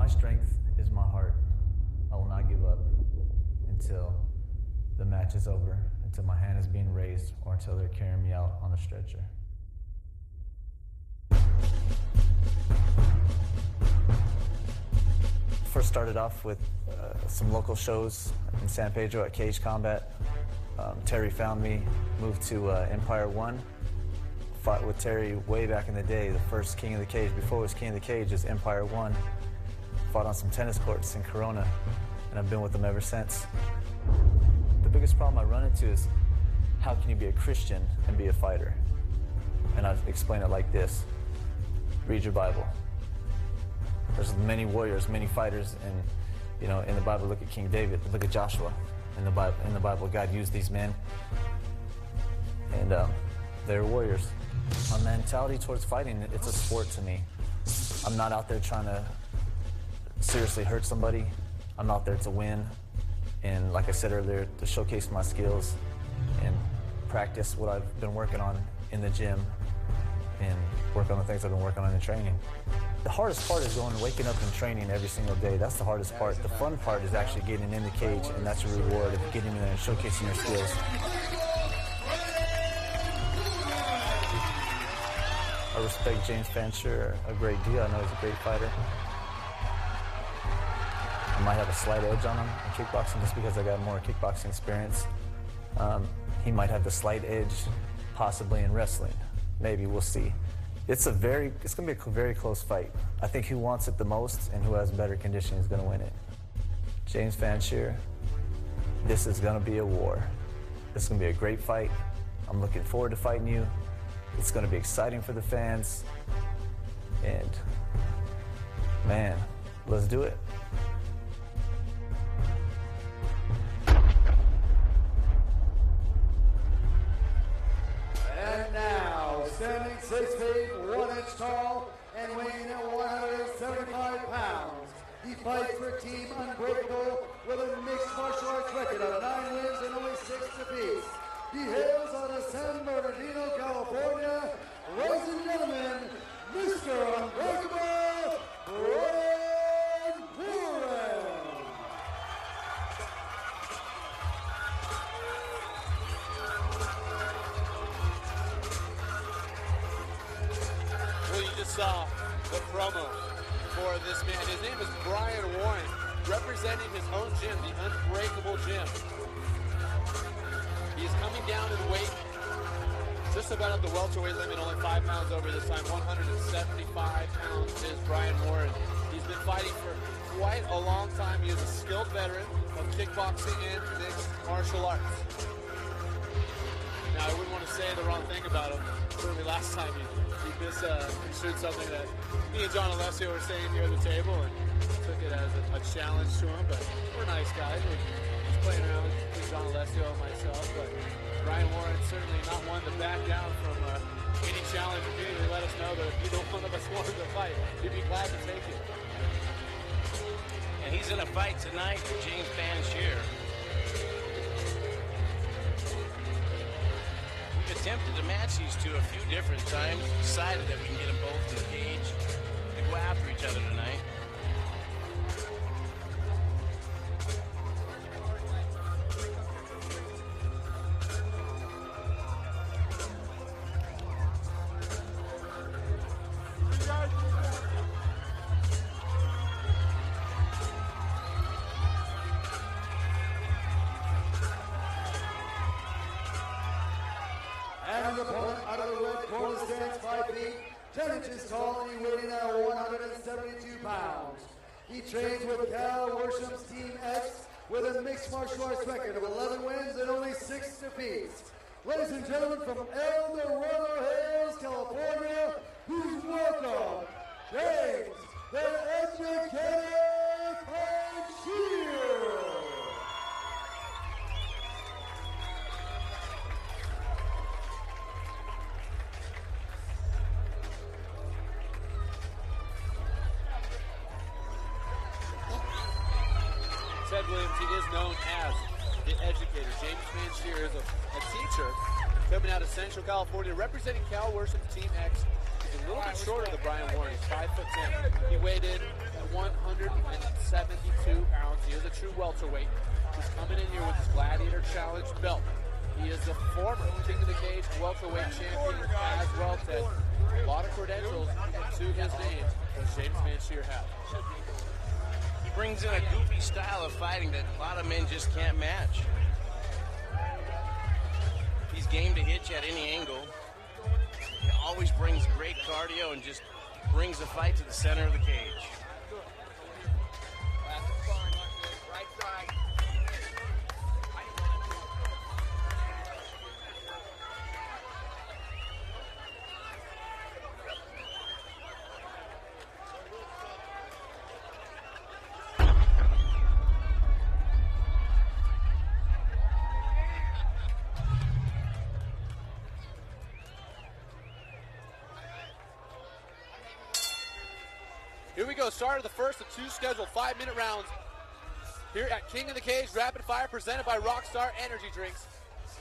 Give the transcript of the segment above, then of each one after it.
My strength is my heart. I will not give up until the match is over, until my hand is being raised, or until they're carrying me out on a stretcher. First started off with some local shows in San Pedro at Cage Combat. Terry found me, moved to Empire One. Fought with Terry way back in the day, the first King of the Cage. Before it was King of the Cage, it was Empire One. Fought on some tennis courts in Corona, and I've been with him ever since. The biggest problem I run into is, how can you be a Christian and be a fighter? And I've explained it like this. Read your Bible. There's many warriors, many fighters, and in the Bible, look at King David, look at Joshua. In the Bible, God used these men, and they're warriors. My mentality towards fighting, it's a sport to me. I'm not out there trying to seriously hurt somebody. I'm out there to win, and like I said earlier, to showcase my skills and practice what I've been working on in the gym and work on the things I've been working on in training. The hardest part is waking up and training every single day. That's the hardest part. The fun part is actually getting in the cage, and that's a reward of getting in there and showcasing your skills. I respect James Fanshier a great deal. I know he's a great fighter. I might have a slight edge on him in kickboxing just because I got more kickboxing experience. He might have the slight edge possibly in wrestling. Maybe, we'll see. It's going to be a very close fight. I think who wants it the most and who has better conditioning is going to win it. James Fanshier, this is going to be a war. This is going to be a great fight. I'm looking forward to fighting you. It's going to be exciting for the fans. And, man, let's do it. And now, standing 6 feet, 1 inch tall, and weighing at 175 pounds, he fights for Team Unbreakable with a mixed martial arts record of 9 wins and only 6 defeats. He hails out of San Bernardino, California. Ladies and gentlemen, Mr. Unbreakable, Brian Warren. Well, you just saw the promo for this man. His name is Brian Warren, representing his own gym, the Unbreakable Gym. He's coming down in weight, just about at the welterweight limit, only 5 pounds over this time. 175 pounds is Brian Warren. He's been fighting for quite a long time. He is a skilled veteran of kickboxing and mixed martial arts. Now, I wouldn't want to say the wrong thing about him. Clearly, last time he misconstrued something that me and John Alessio were saying here at the table and took it as a challenge to him. But we're nice guys. We're just playing around with John Alessio and myself. But Brian Warren certainly not one to back down from any challenge. Repeatedly let us know that if either one of us wanted to fight, he'd be glad to take it. And he's in a fight tonight with James Fanshier. We've attempted to match these two a few different times. Decided that we can get them both in the cage to go after each other tonight. And his opponent out of the red corner stands 5 feet, 10 inches tall, and he weighing at 172 pounds. He trains with Cal Worsham's Team X with a mixed martial arts record of 11 wins and only 6 defeats. Ladies and gentlemen, from El Dorado Hills, California, please welcome James the Educated Fanshier. Ted Williams, he is known as the Educator. James Fanshier is a teacher coming out of Central California, representing Cal Worsham's Team X. He's He's a little bit shorter than Brian Warren. He's 5'10". He weighed in at 172 pounds. He is a true welterweight. He's coming in here with his Gladiator Challenge belt. He is a former King of the Cage welterweight champion as well, Ted. A lot of credentials to his name as James Fanshier has. He brings in a goofy style of fighting that a lot of men just can't match. He's game to hit you at any angle. He always brings great cardio and just brings the fight to the center of the cage. Right side. Here we go, start of the first of 2 scheduled 5-minute rounds here at King of the Cage Rapid Fire, presented by Rockstar Energy Drinks.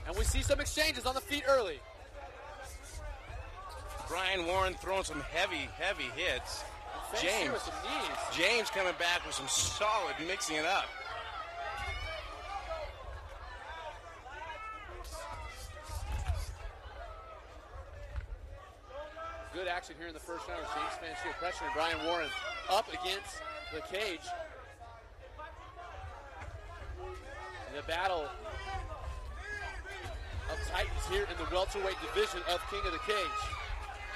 And we see some exchanges on the feet early. Brian Warren throwing some heavy hits. Fanshier with some knees. James coming back with some solid mixing it up. Good action here in the first round. James Fanshier pressuring Brian Warren up against the cage. The battle of titans here in the welterweight division of King of the Cage.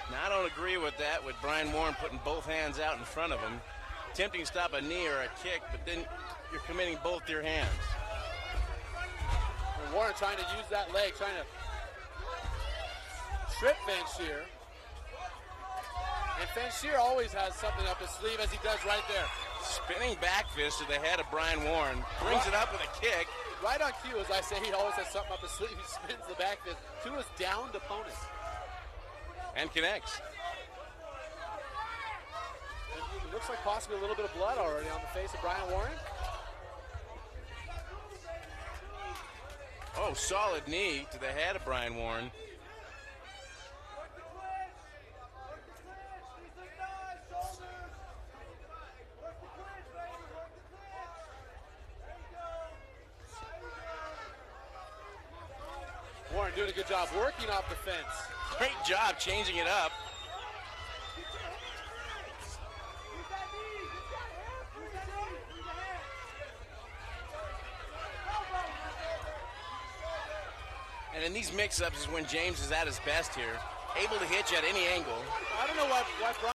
Now, I don't agree with that, with Brian Warren putting both hands out in front of him, attempting to stop a knee or a kick, but then you're committing both your hands. And Warren trying to use that leg, trying to trip Fanshier. And Fanshier always has something up his sleeve, as he does right there. Spinning back fist to the head of Brian Warren, brings it up with a kick. Right on cue, as I say, he always has something up his sleeve. He spins the back fist to his downed opponent. And connects. And it looks like possibly a little bit of blood already on the face of Brian Warren. Oh, solid knee to the head of Brian Warren. Warren doing a good job working off the fence. Great job changing it up. And in these mix-ups is when James is at his best here, able to hit you at any angle. I don't know why Brian